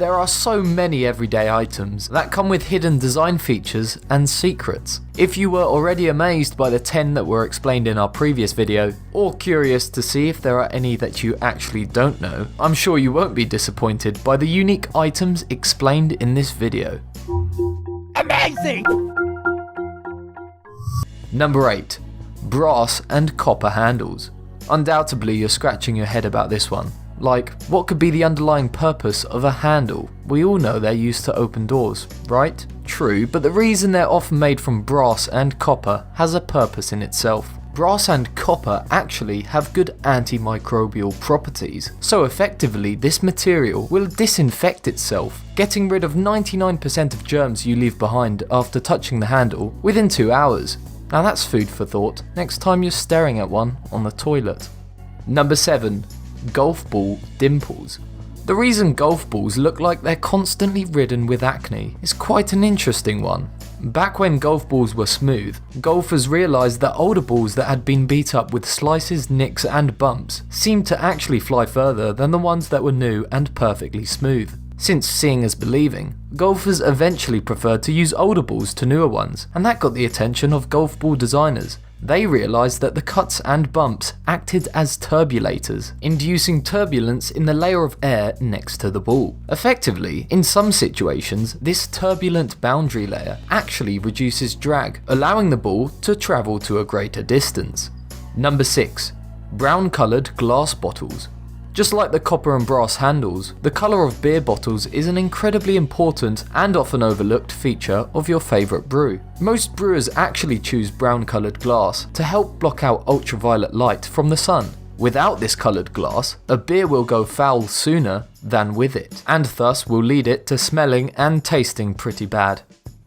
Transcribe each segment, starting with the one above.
there are so many everyday items that come with hidden design features and secrets. If you were already amazed by the 10 that were explained in our previous video, or curious to see if there are any that you actually don't know, I'm sure you won't be disappointed by the unique items explained in this video. Amazing! Number 8. Brass and copper handles. Undoubtedly you're scratching your head about this one. Like, what could be the underlying purpose of a handle? We all know they're used to open doors, right? True, but the reason they're often made from brass and copper has a purpose in itself. Brass and copper actually have good antimicrobial properties, so effectively this material will disinfect itself, getting rid of 99% of germs you leave behind after touching the handle within 2 hours. Now that's food for thought next time you're staring at one on the toilet. Number 7. Golf ball dimples. The reason golf balls look like they're constantly ridden with acne is quite an interesting one. Back when golf balls were smooth, golfers realised that older balls that had been beat up with slices, nicks and bumps seemed to actually fly further than the ones that were new and perfectly smooth. Since seeing is believing, golfers eventually preferred to use older balls to newer ones, and that got the attention of golf ball designers. They realised that the cuts and bumps acted as turbulators, inducing turbulence in the layer of air next to the ball. Effectively, in some situations, this turbulent boundary layer actually reduces drag, allowing the ball to travel to a greater distance. Number 6. Brown coloured glass bottles. Just like the copper and brass handles, the colour of beer bottles is an incredibly important and often overlooked feature of your favourite brew. Most brewers actually choose brown coloured glass to help block out ultraviolet light from the sun. Without this coloured glass, a beer will go foul sooner than with it, and thus will lead it to smelling and tasting pretty bad.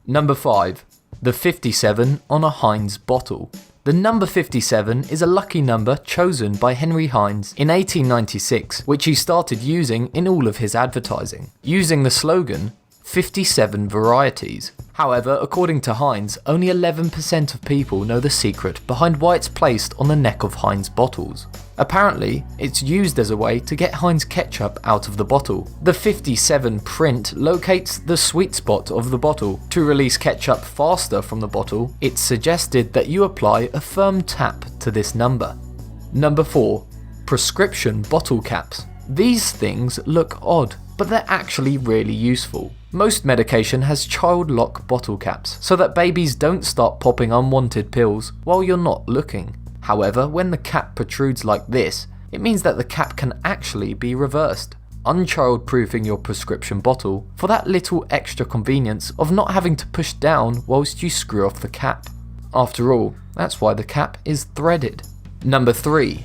Number 5. The 57 on a Heinz bottle. The number 57 is a lucky number chosen by Henry Heinz in 1896, which he started using in all of his advertising, using the slogan, 57 varieties. However, according to Heinz, only 11% of people know the secret behind why it's placed on the neck of Heinz bottles. Apparently, it's used as a way to get Heinz ketchup out of the bottle. The 57 print locates the sweet spot of the bottle. To release ketchup faster from the bottle, it's suggested that you apply a firm tap to this number. Number 4. Prescription bottle caps. These things look odd, but they're actually really useful. Most medication has child lock bottle caps, so that babies don't start popping unwanted pills while you're not looking. However, when the cap protrudes like this, it means that the cap can actually be reversed, unchild-proofing your prescription bottle for that little extra convenience of not having to push down whilst you screw off the cap. After all, that's why the cap is threaded. Number 3.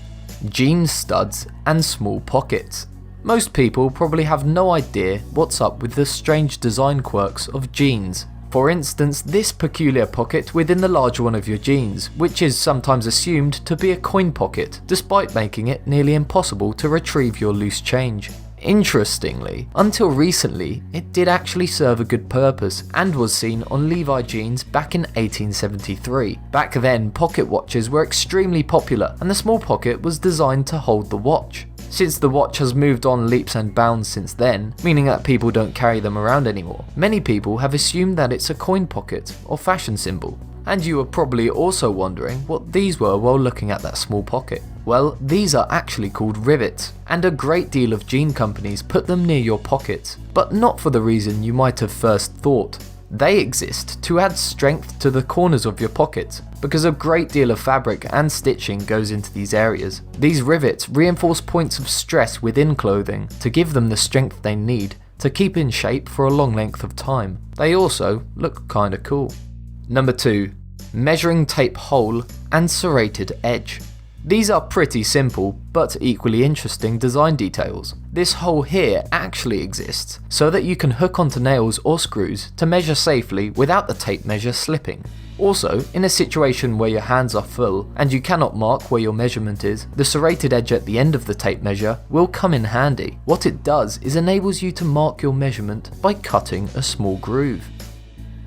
Jean studs and small pockets. Most people probably have no idea what's up with the strange design quirks of jeans. For instance, this peculiar pocket within the larger one of your jeans, which is sometimes assumed to be a coin pocket, despite making it nearly impossible to retrieve your loose change. Interestingly, until recently, it did actually serve a good purpose and was seen on Levi jeans back in 1873. Back then, pocket watches were extremely popular and the small pocket was designed to hold the watch. Since the watch has moved on leaps and bounds since then, meaning that people don't carry them around anymore, many people have assumed that it's a coin pocket or fashion symbol. And you were probably also wondering what these were while looking at that small pocket. Well, these are actually called rivets, and a great deal of jean companies put them near your pockets, but not for the reason you might have first thought. They exist to add strength to the corners of your pockets, because a great deal of fabric and stitching goes into these areas. These rivets reinforce points of stress within clothing to give them the strength they need to keep in shape for a long length of time. They also look kinda cool. Number 2. Measuring tape hole and serrated edge. These are pretty simple, but equally interesting design details. This hole here actually exists, so that you can hook onto nails or screws to measure safely without the tape measure slipping. Also, in a situation where your hands are full and you cannot mark where your measurement is, the serrated edge at the end of the tape measure will come in handy. What it does is enables you to mark your measurement by cutting a small groove.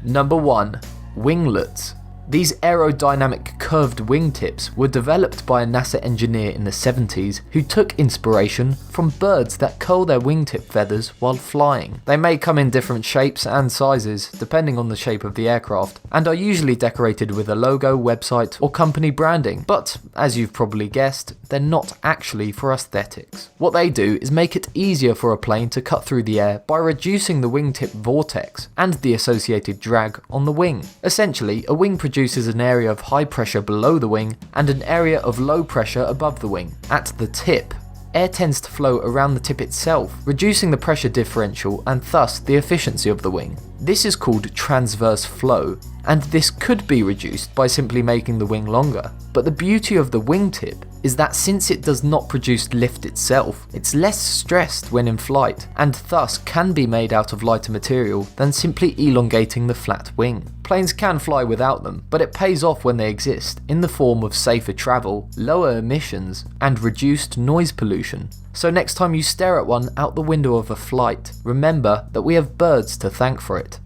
Number 1. Winglets. These aerodynamic curved wingtips were developed by a NASA engineer in the 70s who took inspiration from birds that curl their wingtip feathers while flying. They may come in different shapes and sizes depending on the shape of the aircraft, and are usually decorated with a logo, website or company branding, but as you've probably guessed, they're not actually for aesthetics. What they do is make it easier for a plane to cut through the air by reducing the wingtip vortex and the associated drag on the wing. Essentially, a wing produces an area of high pressure below the wing and an area of low pressure above the wing. At the tip, air tends to flow around the tip itself, reducing the pressure differential and thus the efficiency of the wing. This is called transverse flow, and this could be reduced by simply making the wing longer. But the beauty of the wingtip is that since it does not produce lift itself, it's less stressed when in flight, and thus can be made out of lighter material than simply elongating the flat wing. Planes can fly without them, but it pays off when they exist, in the form of safer travel, lower emissions, and reduced noise pollution. So next time you stare at one out the window of a flight, remember that we have birds to thank for it.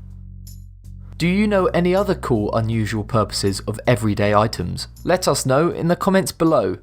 Do you know any other cool, unusual purposes of everyday items? Let us know in the comments below.